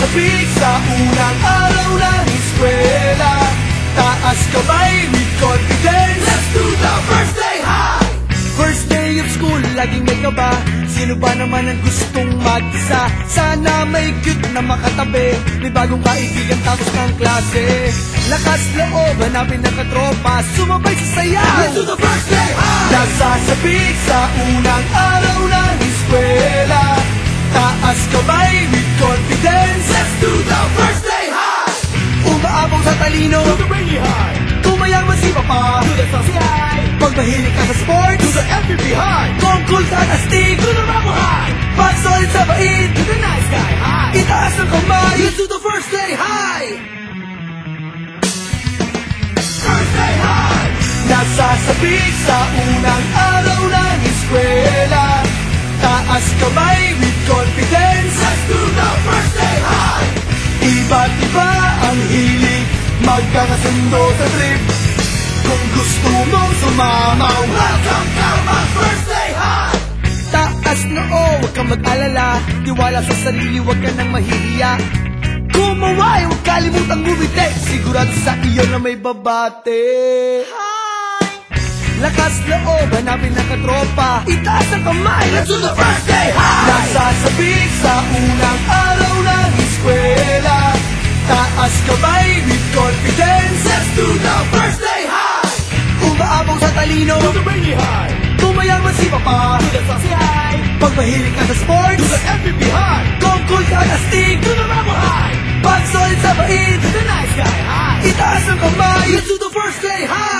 Nasasabik sa unang araw ng eskwela, taas kamay with confidence. Let's do the first day high. First day of school, laging may kaba. Sino ba naman ang gustong mag-isa? Sana may cute na makatabi, may bagong kaibigan tapos ng klase. Lakas loob, hanapin ng katropa, sumabay sa sayaw. Let's do the first day high. Nasasabik sa unang araw ng eskwela, taas kamay with confidence. Let's do the first day high. Umaabong sa talino, do the rainy high. Kumayaman si Papa, do the saucy high. Pag mahilig ka sa sports, do the MVP high. Kung cool ka na stick, do the Rambo high. Pag solid sa bait, do the nice guy high. Itaas ang kamay, let's do the first day high. First day high. Nasasabik sa unang araw ng eskwela, taas kamay with confidence. Let's do the first day high. Iba't iba ang hilig, magkakasundo sa trip. Kung gusto mong sumama, welcome to my first day high. Taas na huwag kang mag-alala, tiwala sa sarili, huwag ka nang mahihiya. Kumaway, huwag kalimutang ngumiti, sigurado sa iyo na may babate. Lakas loob, hanapin ng katropa, itaas ang kamay, let's do the first day high. Nasasabik sa unang araw ng eskwela, taas kamay with confidence. Let's do the first day high. Umaabong sa talino, do the rainy high. Kumayaman si Papa, do the saucy high. Pag mahilig ka sa sports, do the MVP high. Kung cool ka na stick, do the Rambo high. Pag solid sa bait, do the nice guy high. Itaas ang kamay, let's do the first day high.